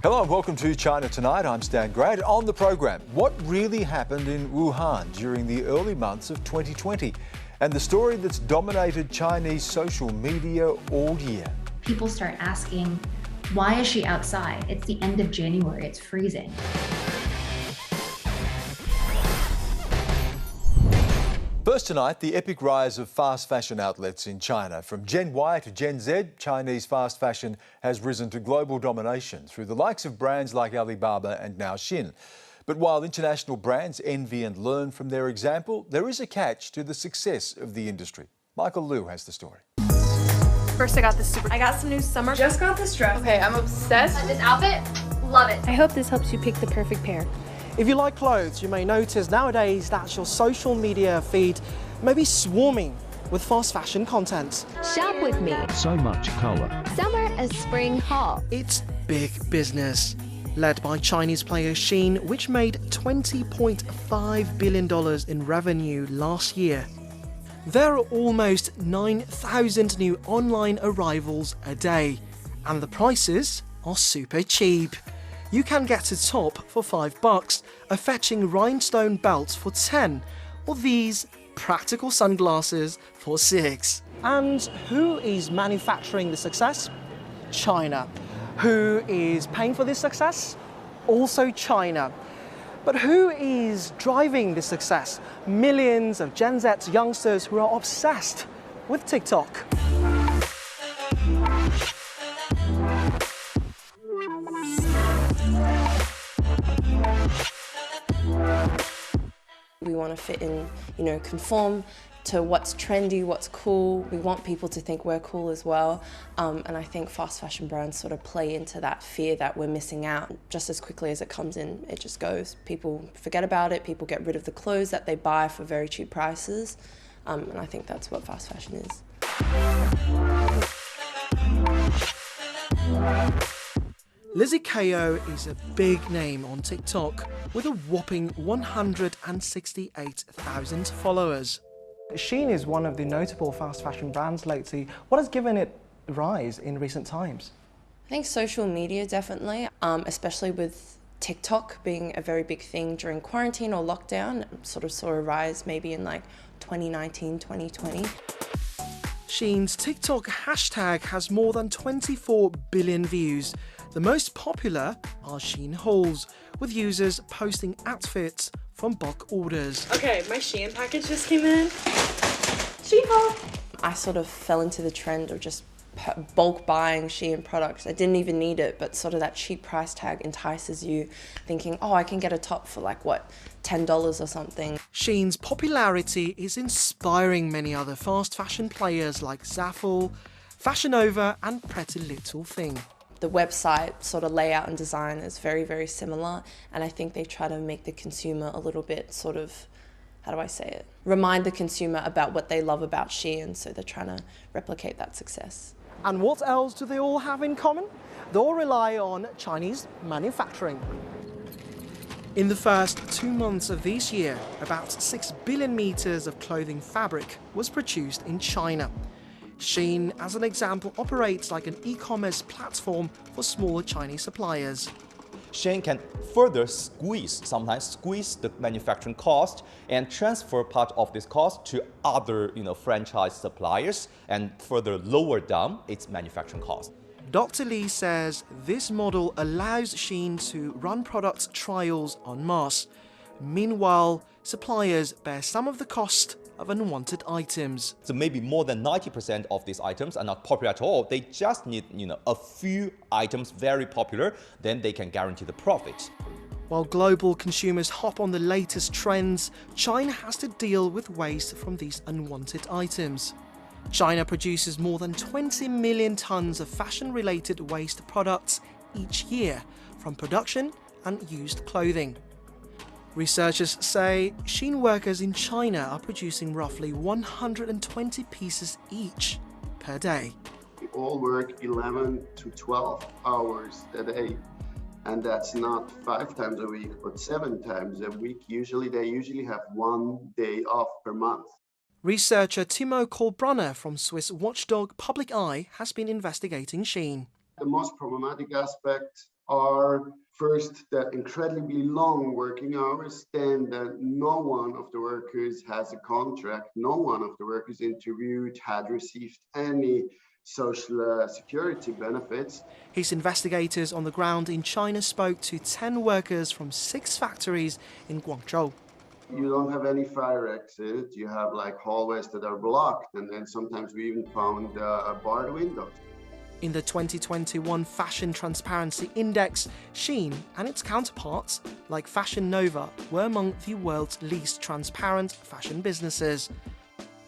Hello and welcome to China Tonight. I'm Stan Grant. On the program, what really happened in Wuhan during the early months of 2020 and the story that's dominated Chinese social media all year. People start asking, why is she outside? It's the end of January, it's freezing. First tonight, the epic rise of fast fashion outlets in China. From Gen Y to Gen Z, Chinese fast fashion has risen to global domination through the likes of brands like Alibaba and now Shein. But while international brands envy and learn from their example, there is a catch to the success of the industry. Michael Luu has the story. First, I got some new summer. Just got this dress. Okay, I'm obsessed. This outfit, love it. I hope this helps you pick the perfect pair. If you like clothes, you may notice nowadays that your social media feed may be swarming with fast fashion content. Shop with me. So much color. Summer a spring haul. It's big business. Led by Chinese player Shein, which made $20.5 billion in revenue last year. There are almost 9,000 new online arrivals a day, and the prices are super cheap. You can get a top for $5, a fetching rhinestone belt for 10, or these practical sunglasses for 6. And who is manufacturing the success? China. Who is paying for this success? Also China. But who is driving this success? Millions of Gen Z youngsters who are obsessed with TikTok. We want to fit in, conform to what's trendy, what's cool. We want people to think we're cool as well. And I think fast fashion brands sort of play into that fear that we're missing out. Just as quickly as it comes in, it just goes. People forget about it, people get rid of the clothes that they buy for very cheap prices. And I think that's what fast fashion is. Lizzie Ko is a big name on TikTok with a whopping 168,000 followers. Shein is one of the notable fast fashion brands lately. What has given it rise in recent times? I think social media definitely, especially with TikTok being a very big thing during quarantine or lockdown, sort of saw a rise maybe in like 2019, 2020. Shein's TikTok hashtag has more than 24 billion views. The most popular are Shein hauls, with users posting outfits from bulk orders. Okay, my Shein package just came in. Shein haul. I sort of fell into the trend of just bulk buying Shein products. I didn't even need it, but sort of that cheap price tag entices you, thinking, oh, I can get a top for like, what, $10 or something. Shein's popularity is inspiring many other fast fashion players like Zaful, Fashion Nova and Pretty Little Thing. The website sort of layout and design is very, very similar, and I think they try to make the consumer a little bit sort of, how do I say it? Remind the consumer about what they love about Shein, so they're trying to replicate that success. And what else do they all have in common? They all rely on Chinese manufacturing. In the first 2 months of this year, about 6 billion meters of clothing fabric was produced in China. Shein, as an example, operates like an e-commerce platform for smaller Chinese suppliers. Shein can further sometimes squeeze the manufacturing cost and transfer part of this cost to other, franchise suppliers and further lower down its manufacturing cost. Dr. Lee says this model allows Shein to run product trials en masse. Meanwhile, suppliers bear some of the cost of unwanted items. So maybe more than 90% of these items are not popular at all. They just need, a few items very popular, then they can guarantee the profit. While global consumers hop on the latest trends, China has to deal with waste from these unwanted items. China produces more than 20 million tons of fashion-related waste products each year, from production and used clothing. Researchers say Shein workers in China are producing roughly 120 pieces each per day. We all work 11 to 12 hours a day, and that's not 5 times a week, but 7 times a week. They usually have 1 day off per month. Researcher Timo Kolbrunner from Swiss watchdog Public Eye has been investigating Shein. The most problematic aspect are first, the incredibly long working hours, then that no one of the workers has a contract, no one of the workers interviewed had received any social security benefits. His investigators on the ground in China spoke to 10 workers from 6 factories in Guangzhou. You don't have any fire exit, you have like hallways that are blocked, and then sometimes we even found barred windows. In the 2021 Fashion Transparency Index, Shein and its counterparts, like Fashion Nova, were among the world's least transparent fashion businesses.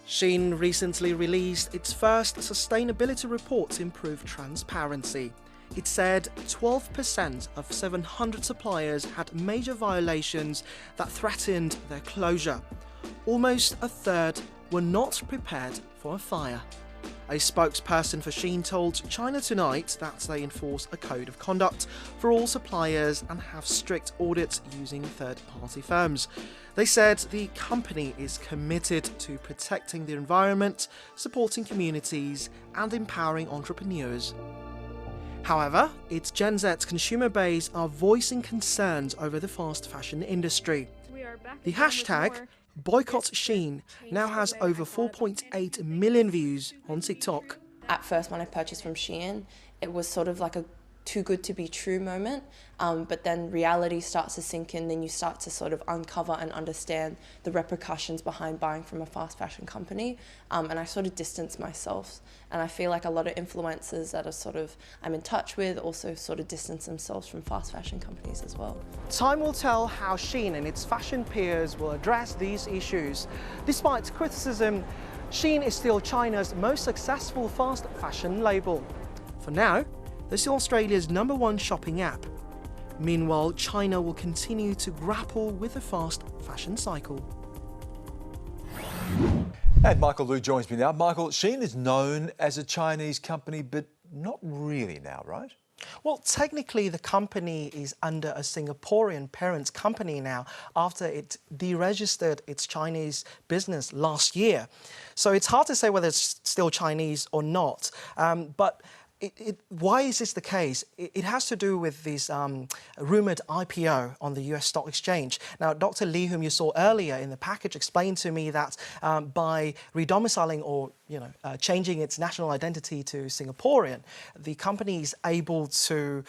Shein recently released its first sustainability report to improve transparency. It said 12% of 700 suppliers had major violations that threatened their closure. Almost a third were not prepared for a fire. A spokesperson for Shein told China Tonight that they enforce a code of conduct for all suppliers and have strict audits using third-party firms. They said the company is committed to protecting the environment, supporting communities, and empowering entrepreneurs. However, its Gen Z consumer base are voicing concerns over the fast fashion industry. The hashtag Boycott Shein now has over 4.8 million views on TikTok. At first, when I purchased from Shein, it was sort of like a too good to be true moment, but then reality starts to sink in, then you start to sort of uncover and understand the repercussions behind buying from a fast fashion company, and I sort of distance myself. And I feel like a lot of influencers that are I'm in touch with also sort of distance themselves from fast fashion companies as well. Time will tell how Shein and its fashion peers will address these issues. Despite criticism, Shein is still China's most successful fast fashion label. For now, they're still Australia's #1 shopping app. Meanwhile, China will continue to grapple with the fast fashion cycle. And Michael Luu joins me now. Michael, Shein is known as a Chinese company, but not really now, right? Well, technically, the company is under a Singaporean parent company now after it deregistered its Chinese business last year. So it's hard to say whether it's still Chinese or not. But why is this the case? It has to do with this rumoured IPO on the US stock exchange. Now, Dr. Lee, whom you saw earlier in the package, explained to me that by redomiciling or changing its national identity to Singaporean, the company is able to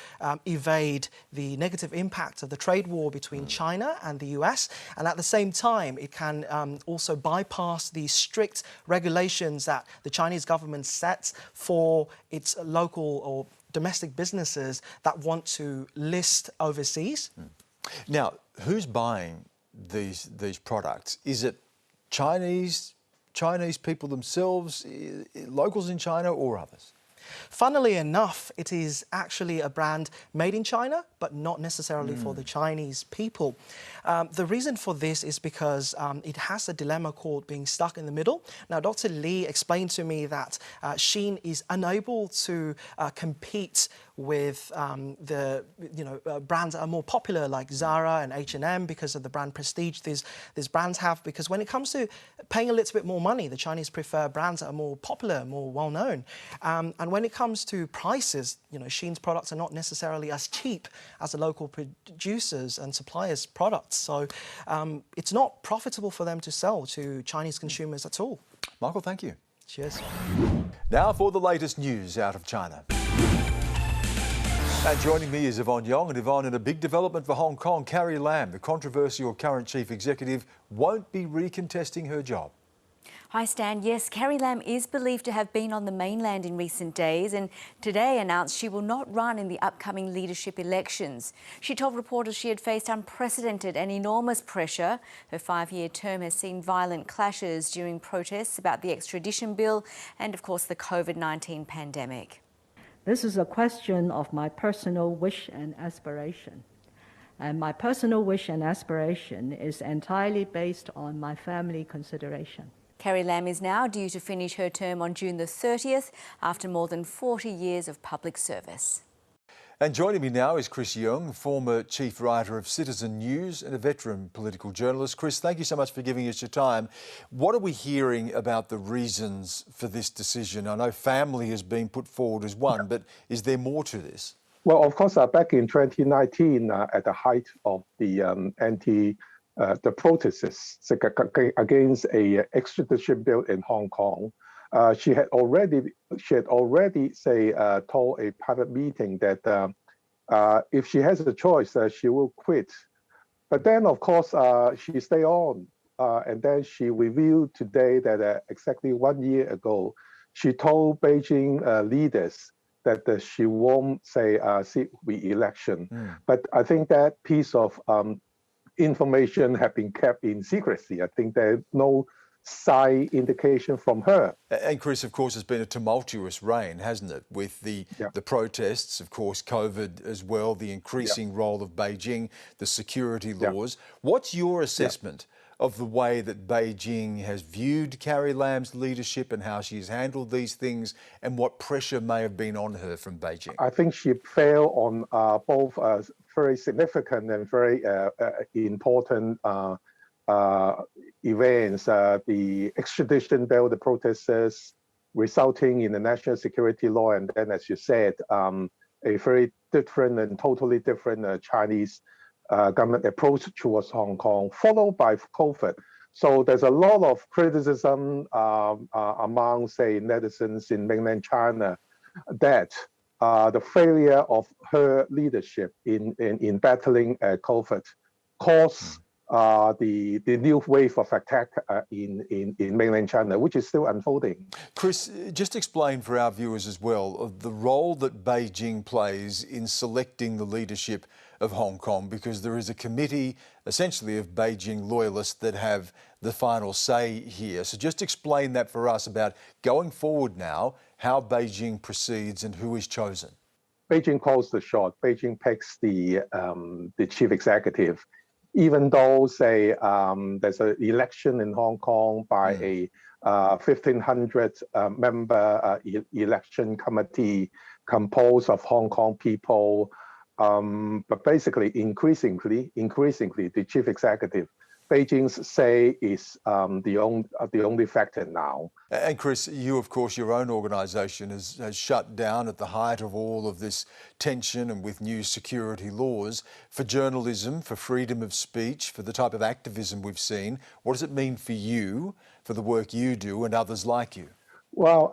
evade the negative impact of the trade war between China and the US, and at the same time, it can also bypass the strict regulations that the Chinese government sets for its local or domestic businesses that want to list overseas. Now, who's buying these products? Is it Chinese people themselves, locals in China, or others? Funnily enough, it is actually a brand made in China, but not necessarily for the Chinese people. The reason for this is because it has a dilemma called being stuck in the middle. Now, Dr. Lee explained to me that Shein is unable to compete with the brands that are more popular like Zara and H&M because of the brand prestige these brands have. Because when it comes to paying a little bit more money, the Chinese prefer brands that are more popular, more well-known. And when it comes to prices, Shein's products are not necessarily as cheap as the local producers and suppliers' products. So it's not profitable for them to sell to Chinese consumers at all. Michael, thank you. Cheers. Now for the latest news out of China. And joining me is Yvonne Yong. And Yvonne, in a big development for Hong Kong, Carrie Lam, the controversial current chief executive, won't be recontesting her job. Hi Stan, yes, Carrie Lam is believed to have been on the mainland in recent days and today announced she will not run in the upcoming leadership elections. She told reporters she had faced unprecedented and enormous pressure. Her 5-year term has seen violent clashes during protests about the extradition bill and, of course, the COVID-19 pandemic. This is a question of my personal wish and aspiration. And my personal wish and aspiration is entirely based on my family consideration. Carrie Lam is now due to finish her term on June the 30th after more than 40 years of public service. And joining me now is Chris Yeung, former chief writer of Citizen News and a veteran political journalist. Chris, thank you so much for giving us your time. What are we hearing about the reasons for this decision? I know family has been put forward as one, but is there more to this? Well, of course, back in 2019, at the height of the the protests against a extradition bill in Hong Kong, she had already told a private meeting that if she has a choice, she will quit. But then, of course, she stayed on, and then she revealed today that exactly 1 year ago, she told Beijing leaders that she won't seek re-election. But I think that piece of information have been kept in secrecy. I think there's no side indication from her. And Chris, of course, it's been a tumultuous reign, hasn't it? With the protests, of course, COVID as well, the increasing role of Beijing, the security laws. What's your assessment of the way that Beijing has viewed Carrie Lam's leadership and how she's handled these things, and what pressure may have been on her from Beijing? I think she failed on both very significant and very important events. The extradition bill, the protests resulting in the national security law, and then, as you said, a very different and totally different Chinese government approach towards Hong Kong, followed by COVID. So there's a lot of criticism among, say, netizens in mainland China that the failure of her leadership in battling COVID caused the new wave of attack in mainland China, which is still unfolding. Chris, just explain for our viewers as well of the role that Beijing plays in selecting the leadership of Hong Kong, because there is a committee essentially of Beijing loyalists that have the final say here. So just explain that for us about going forward now, how Beijing proceeds and who is chosen. Beijing calls the shot. Beijing picks the chief executive. Even though, say, there's an election in Hong Kong by a 1,500 member election committee composed of Hong Kong people, but basically, increasingly, the chief executive, Beijing's say, is the only factor now. And Chris, you, of course, your own organisation has shut down at the height of all of this tension and with new security laws for journalism, for freedom of speech, for the type of activism we've seen. What does it mean for you, for the work you do and others like you? Well,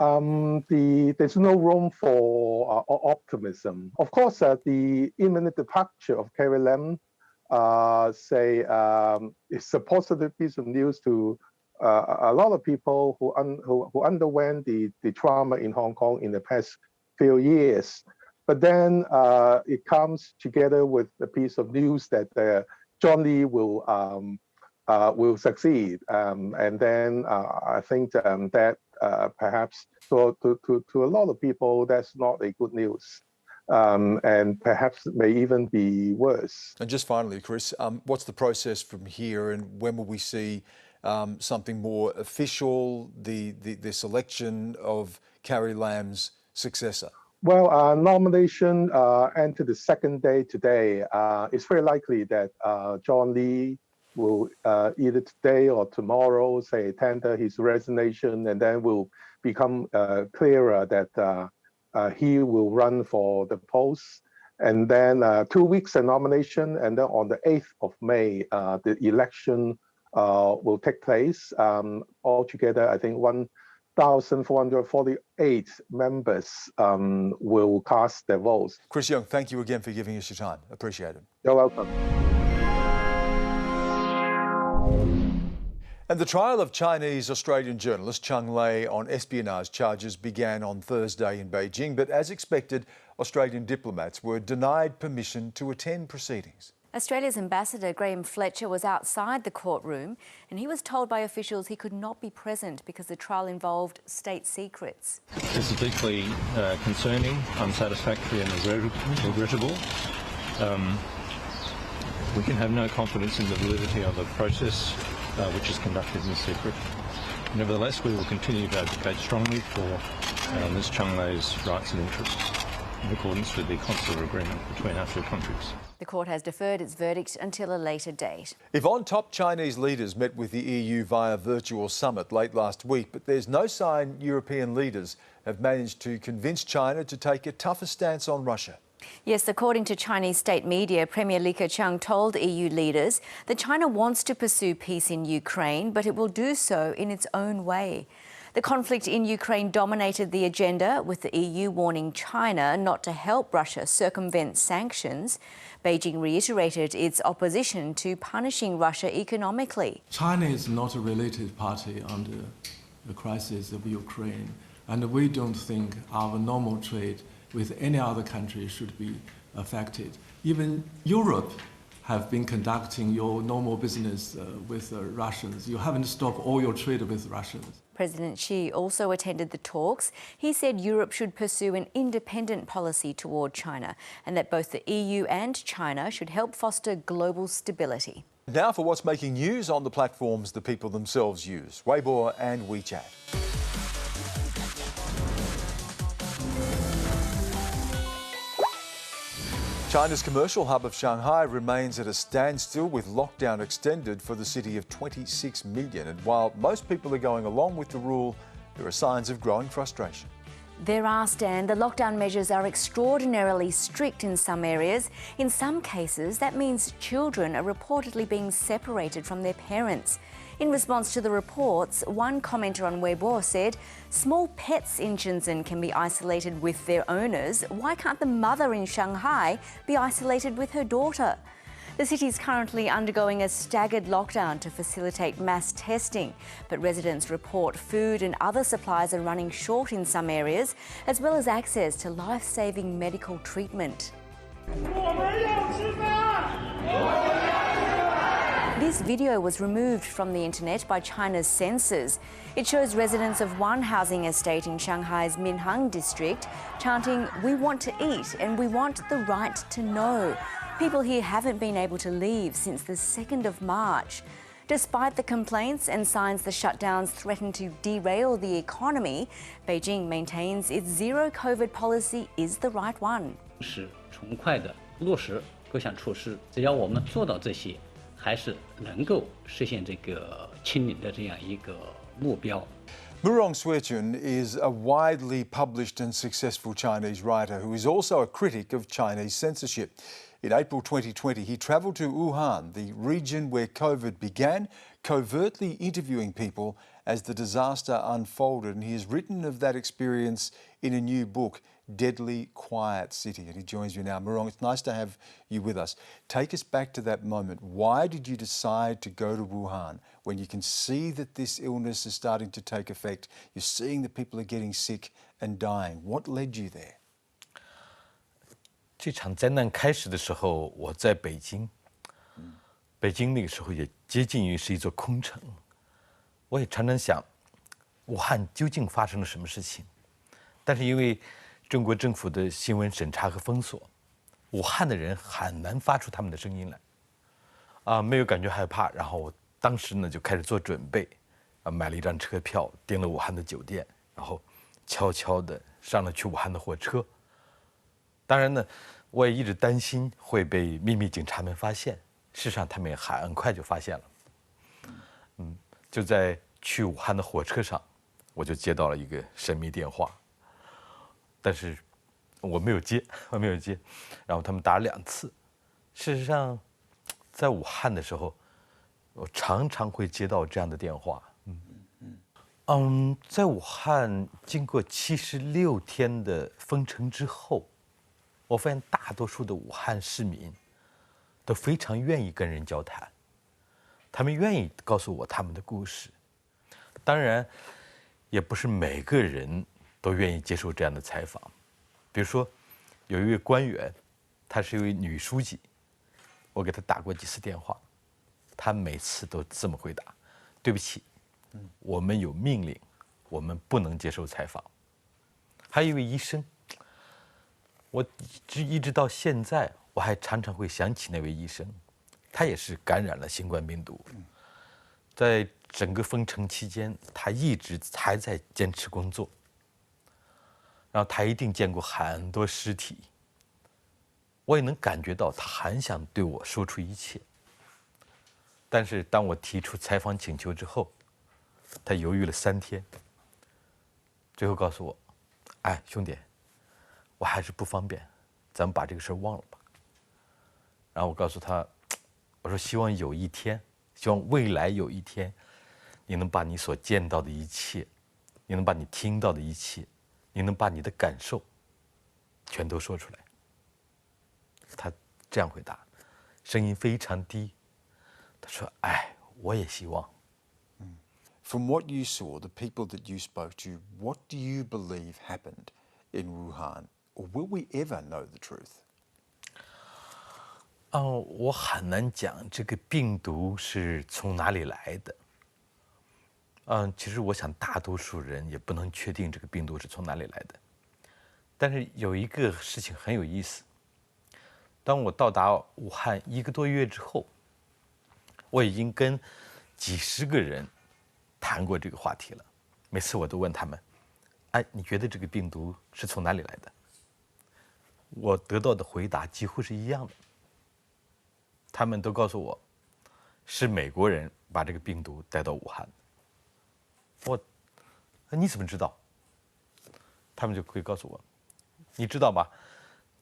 there's no room for optimism. Of course, the imminent departure of Carrie Lam, it's a positive piece of news to a lot of people who underwent the trauma in Hong Kong in the past few years. But then it comes together with a piece of news that John Lee will succeed, and then I think that perhaps to a lot of people that's not a good news. And perhaps may even be worse. And just finally, Chris, what's the process from here, and when will we see something more official, the selection of Carrie Lam's successor? Well, nomination entered the second day today. It's very likely that John Lee will either today or tomorrow, say, tender his resignation, and then will become clearer that he will run for the post. And then 2 weeks of nomination, and then on the 8th of May, the election will take place. Altogether, I think 1,448 members will cast their votes. Chris Young, thank you again for giving us your time. Appreciate it. You're welcome. And the trial of Chinese-Australian journalist Cheng Lei on espionage charges began on Thursday in Beijing, but as expected, Australian diplomats were denied permission to attend proceedings. Australia's ambassador Graham Fletcher was outside the courtroom, and he was told by officials he could not be present because the trial involved state secrets. This is deeply concerning, unsatisfactory and regrettable. We can have no confidence in the validity of the process which is conducted in secret. Nevertheless, we will continue to advocate strongly for Ms Cheng Lei's rights and interests in accordance with the consular agreement between our two countries. The court has deferred its verdict until a later date. Yvonne, top Chinese leaders met with the EU via virtual summit late last week, but there's no sign European leaders have managed to convince China to take a tougher stance on Russia. Yes, according to Chinese state media, Premier Li Keqiang told EU leaders that China wants to pursue peace in Ukraine, but it will do so in its own way. The conflict in Ukraine dominated the agenda, with the EU warning China not to help Russia circumvent sanctions. Beijing reiterated its opposition to punishing Russia economically. China is not a related party under the crisis of Ukraine, and we don't think our normal trade with any other country should be affected. Even Europe have been conducting your normal business with Russians. You haven't stopped all your trade with Russians. President Xi also attended the talks. He said Europe should pursue an independent policy toward China and that both the EU and China should help foster global stability. Now for what's making news on the platforms the people themselves use, Weibo and WeChat. China's commercial hub of Shanghai remains at a standstill with lockdown extended for the city of 26 million. And while most people are going along with the rule, there are signs of growing frustration. There are, Stan. The lockdown measures are extraordinarily strict in some areas. In some cases, that means children are reportedly being separated from their parents. In response to the reports, one commenter on Weibo said, small pets in Shenzhen can be isolated with their owners. Why can't the mother in Shanghai be isolated with her daughter? The city is currently undergoing a staggered lockdown to facilitate mass testing, but residents report food and other supplies are running short in some areas, as well as access to life-saving medical treatment. This video was removed from the internet by China's censors. It shows residents of one housing estate in Shanghai's Minhang district chanting, "We want to eat and we want the right to know." People here haven't been able to leave since the 2nd of March. Despite the complaints and signs the shutdowns threaten to derail the economy, Beijing maintains its zero COVID policy is the right one. 是从快的落实各项措施，只要我们做到这些，还是能够实现这个清零的这样一个目标。 Murong Xuecan is a widely published and successful Chinese writer who is also a critic of Chinese censorship. In April 2020, he travelled to Wuhan, the region where COVID began, covertly interviewing people as the disaster unfolded. And he has written of that experience in a new book, Deadly Quiet City. And he joins me now. Murong, it's nice to have you with us. Take us back to that moment. Why did you decide to go to Wuhan when you can see that this illness is starting to take effect? You're seeing that people are getting sick and dying. What led you there? 这场灾难开始的时候，我在北京。北京那个时候也接近于是一座空城。我也常常想，武汉究竟发生了什么事情？但是因为中国政府的新闻审查和封锁，武汉的人很难发出他们的声音来。没有感觉害怕，然后我当时呢就开始做准备，买了一张车票，订了武汉的酒店，然后悄悄地上了去武汉的火车。当然呢，我也一直担心会被秘密警察们发现，事实上他们也很快就发现了。就在去武汉的火车上，我就接到了一个神秘电话，但是我没有接，然后他们打了2次。事实上，在武汉的时候，我常常会接到这样的电话。在武汉经过76天的封城之后，我发现大多数的武汉市民都非常愿意跟人交谈，他们愿意告诉我他们的故事。当然，也不是每个人都愿意接受这样的采访。比如说，有一位官员，她是一位女书记，我给她打过几次电话，她每次都这么回答：“对不起，我们有命令，我们不能接受采访。”还有一位医生。我一直到现在，我还常常会想起那位医生，他也是感染了新冠病毒，在整个封城期间，他一直还在坚持工作，然后他一定见过很多尸体，我也能感觉到他很想对我说出一切，但是当我提出采访请求之后，他犹豫了3天，最后告诉我：“哎，兄弟。”我还是不方便，咱们把这个事儿忘了吧。然后我告诉他，我说希望有一天，希望未来有一天，你能把你所见到的一切，你能把你听到的一切，你能把你的感受全都说出来。他这样回答，声音非常低。他说：“哎，我也希望。” From what you saw, the people that you spoke to, what do you believe happened in Wuhan? Or will we ever know the truth? 我很难讲这个病毒是从哪里来的。其实我想大多数人也不能确定这个病毒是从哪里来的。但是有一个事情很有意思，当我到达武汉1个多月之后，我已经跟几十个人谈过这个话题了。每次我都问他们：“哎，你觉得这个病毒是从哪里来的？”我得到的回答几乎是一样的。他们都告诉我，是美国人把这个病毒带到武汉。你怎么知道？他们就会告诉我，你知道吧，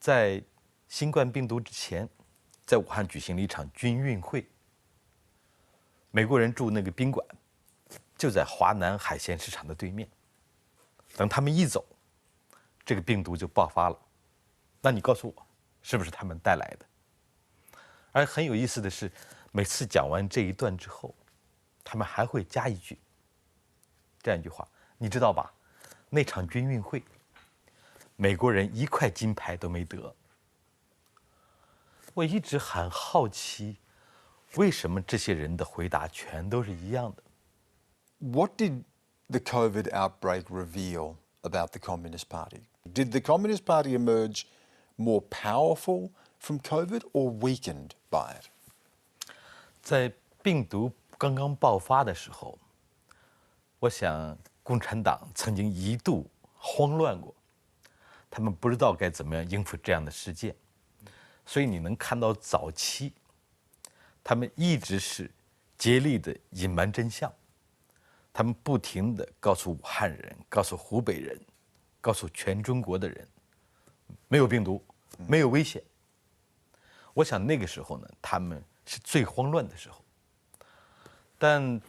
在新冠病毒之前，在武汉举行了一场军运会。美国人住那个宾馆，就在华南海鲜市场的对面。等他们一走，这个病毒就爆发了。那你告诉我，是不是他们带来的？而很有意思的是，每次讲完这一段之后，他们还会加一句，这样一句话，你知道吧？那场军运会，美国人1块金牌都没得。我一直很好奇，为什么这些人的回答全都是一样的？ What did the COVID outbreak reveal about the Communist Party? Did the Communist Party emerge more powerful from COVID or weakened by it? 在病毒刚刚爆发的时候，我想共产党曾经一度慌乱过，他们不知道该怎么样应付这样的事件，所以你能看到早期，他们一直是竭力的隐瞒真相，他们不停的告诉武汉人、告诉湖北人、告诉全中国的人，没有病毒，没有危险。我想那个时候呢，他们是最慌乱的时候。但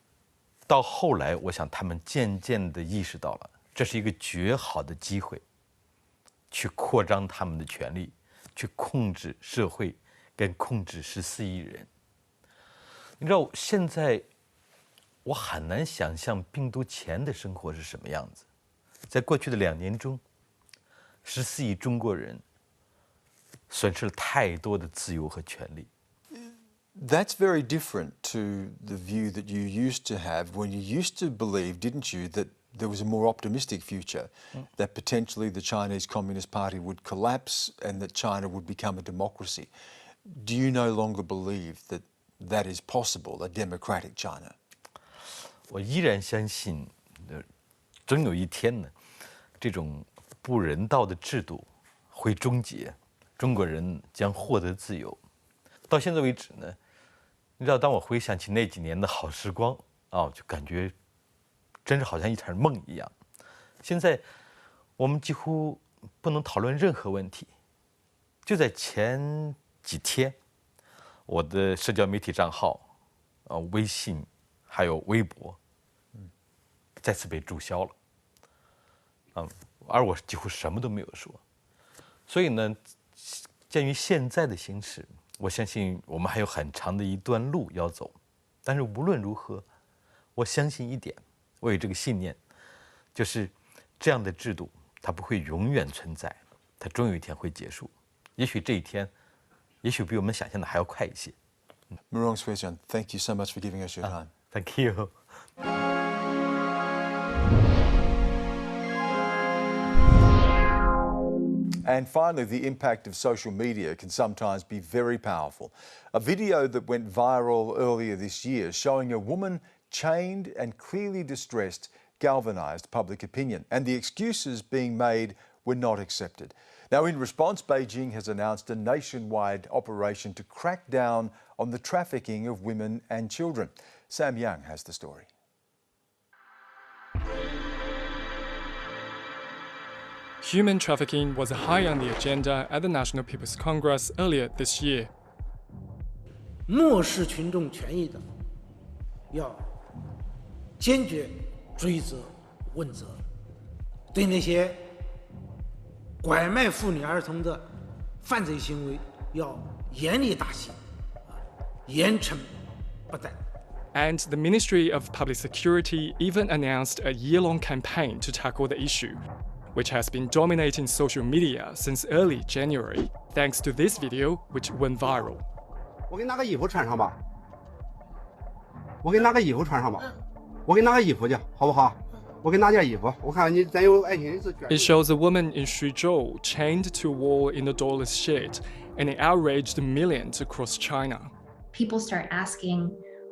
到后来，我想他们渐渐地意识到了，这是一个绝好的机会，去扩张他们的权力，去控制社会，跟控制14亿人。你知道，现在我很难想象病毒前的生活是什么样子。在过去的2年中，14亿中国人损失了太多的自由和权利。That's very different to the view that you used to have when you used to believe, didn't you, that there was a more optimistic future, that potentially the Chinese Communist Party would collapse and that China would become a democracy. Do you no longer believe that that is possible, a democratic China? 我依然相信，终有一天呢，这种不人道的制度会终结，中国人将获得自由。到现在为止呢，你知道，当我回想起那几年的好时光就感觉真是好像一场梦一样。现在我们几乎不能讨论任何问题。就在前几天，我的社交媒体账号微信还有微博再次被注销了。而我几乎什么都没有说。所以呢，鉴于现在的形势，我相信我们还有很长的一段路要走。但是无论如何，我相信一点，我有这个信念，就是这样的制度它不会永远存在，它终有一天会结束。也许这一天，也许比我们想象的还要快一些。Murong Xuecan, thank you so much for giving us your time. Thank you. And finally, the impact of social media can sometimes be very powerful. A video that went viral earlier this year showing a woman chained and clearly distressed galvanised public opinion, and the excuses being made were not accepted. Now, in response, Beijing has announced a nationwide operation to crack down on the trafficking of women and children. Sam Young has the story. Human trafficking was high on the agenda at the National People's Congress earlier this year. 漠视群众权益的，要坚决追责问责，对那些拐卖妇女儿童的犯罪行为要严厉打击，严惩不贷。 And the Ministry of Public Security even announced a year-long campaign to tackle the issue, which has been dominating social media since early January, thanks to this video, which went viral. 我给你拿个衣服穿上吧。我给你拿个衣服穿上吧。我给你拿个衣服去，好不好？我给你拿件衣服。我看你咱有爱心是。It shows a woman in Suzhou chained to a wall in a doorless shed, and it outraged millions across China. People start asking,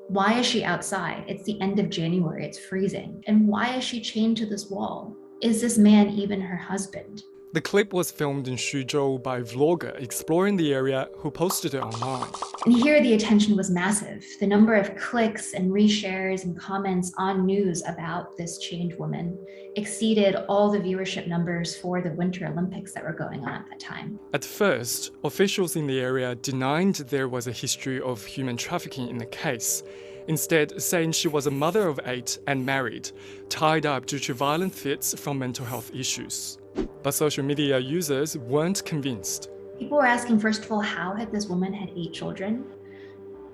why is she outside? It's the end of January, it's freezing. And why is she chained to this wall? Is this man even her husband? The clip was filmed in Suzhou by a vlogger exploring the area who posted it online. And here the attention was massive. The number of clicks and reshares and comments on news about this chained woman exceeded all the viewership numbers for the Winter Olympics that were going on at that time. At first, officials in the area denied there was a history of human trafficking in the case, instead saying she was a mother of 8 and married, tied up due to violent fits from mental health issues. But social media users weren't convinced. People were asking, first of all, how had this woman had 8 children?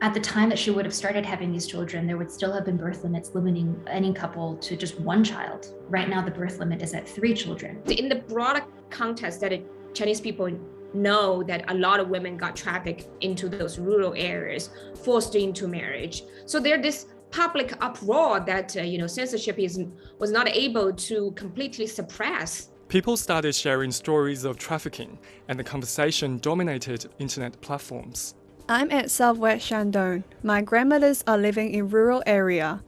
At the time that she would have started having these children, there would still have been birth limits limiting any couple to just 1 child. Right now, the birth limit is at 3 children. In the broader context that Chinese people know that a lot of women got trafficked into those rural areas, forced into marriage. So there's this public uproar that censorship was not able to completely suppress. People started sharing stories of trafficking, and the conversation dominated internet platforms. I'm at Southwest Shandong. My grandmothers are living in rural area.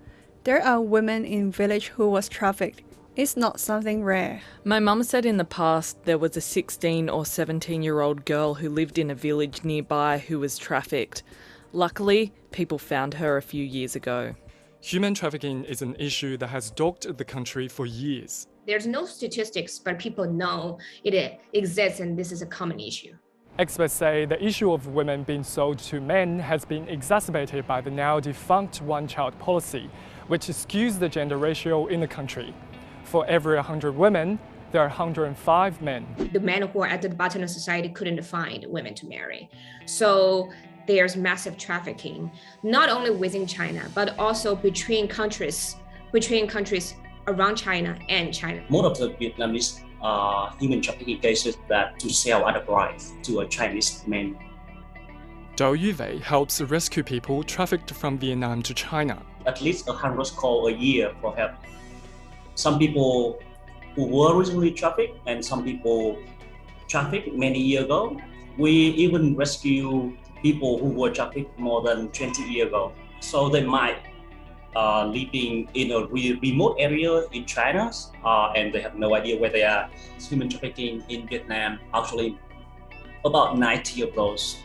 There are women in village who was trafficked. It's not something rare. My mum said in the past there was a 16 or 17-year-old girl who lived in a village nearby who was trafficked. Luckily, people found her a few years ago. Human trafficking is an issue that has dogged the country for years. There's no statistics, but people know it exists and this is a common issue. Experts say the issue of women being sold to men has been exacerbated by the now defunct one-child policy, which skews the gender ratio in the country. For every 100 women, there are 105 men. The men who are at the bottom of society couldn't find women to marry. So there's massive trafficking, not only within China, but also between countries around China and China. Most of the Vietnamese human trafficking cases that to sell other brides to a Chinese men. Dou Yuvei helps rescue people trafficked from Vietnam to China. At least 100 calls a year for help. Some people who were originally trafficked and some people trafficked many years ago. We even rescue people who were trafficked more than 20 years ago. So they might living in a remote area in China and they have no idea where they are. Human trafficking in Vietnam, actually about 90 of those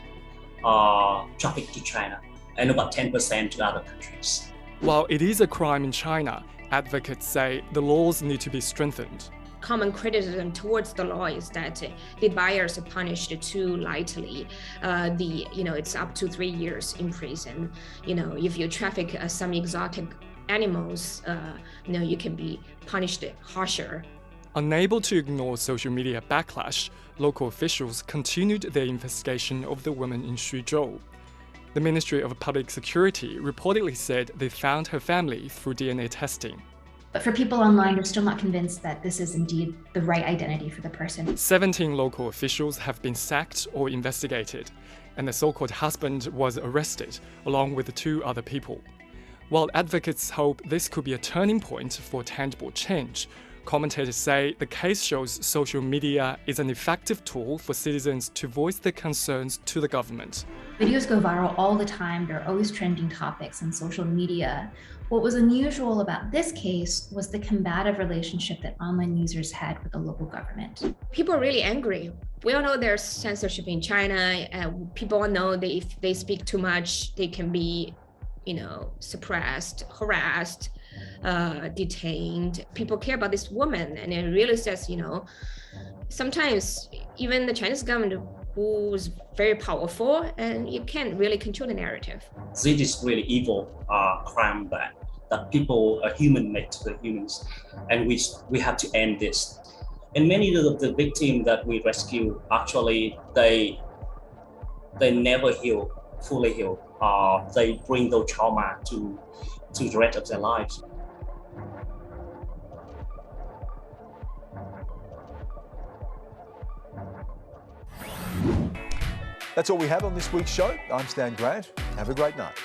are trafficked to China and about 10% to other countries. While it is a crime in China, advocates say the laws need to be strengthened. Common criticism towards the law is that the buyers are punished too lightly. It's up to 3 years in prison. If you traffic some exotic animals, you can be punished harsher. Unable to ignore social media backlash, local officials continued their investigation of the woman in Suzhou. The Ministry of Public Security reportedly said they found her family through DNA testing. But for people online, they're still not convinced that this is indeed the right identity for the person. 17 local officials have been sacked or investigated, and the so-called husband was arrested, along with 2 other people. While advocates hope this could be a turning point for tangible change, commentators say the case shows social media is an effective tool for citizens to voice their concerns to the government. Videos go viral all the time. There are always trending topics on social media. What was unusual about this case was the combative relationship that online users had with the local government. People are really angry. We all know there's censorship in China. People all know that if they speak too much, they can be suppressed, harassed, detained. People care about this woman, and it really says, sometimes even the Chinese government, who's very powerful, and you can't really control the narrative. This is really evil crime that people are human made to the humans, and we have to end this. And many of the victims that we rescue, actually, they never fully heal. They bring those trauma to the rest of their lives. That's all we have on this week's show. I'm Stan Grant. Have a great night.